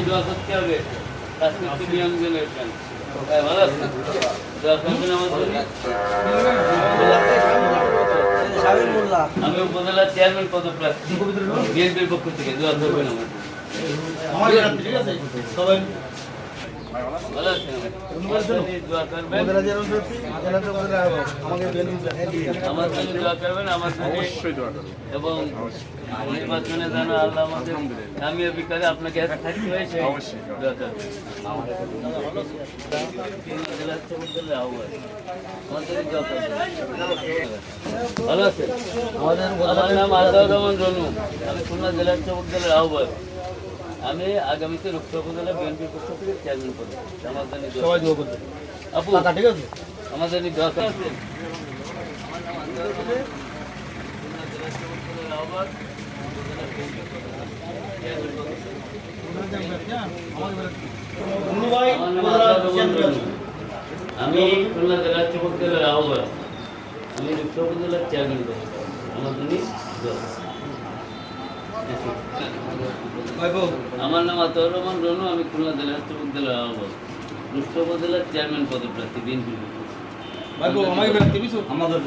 দোয়া করতে হবে ভালো আছে দোয়া করবেন আমি উপজেলা চেয়ারম্যান পদপ্রার্থী বিএনপির পক্ষ থেকে দোয়া করবেন আমার ঠিক আছে সবাই ভালো আছেন দোয়া করবেন আমার জন্য দোয়া করবেন আমার অবশ্যই দোয়া করবেন এবং নির্বাচনে যেন আল্লাহ আমাদের কামিয়াবি করে আপনাকে থাকতে হয়েছে অবশ্যই দোয়া করবেন ভালো আছে আমার নাম আজাউর রহমান রনু আমি খুলনা জেলার চৌক জেলার আহ্বায়ক আমি আগামীতে রূপসা উপজেলা বিএনপির পক্ষ থেকে চেয়ারম্যান করবো আমার জন্য আপু ঠিক আছে আমার জন্য দোয়া করবেন আমি খুলনা জেলার চৌক জেলার আহ্বায়ক আমি রূপসা উপজেলার চেয়ারম্যান করবো আমার জন্য আমার নাম আতাউর রহমান রনু আমি খুলনা জেলার চৌক জেলার আহ্বায়ক রূপসা উপজেলার চেয়ারম্যান পদপ্রার্থী বিএনপি আমাদের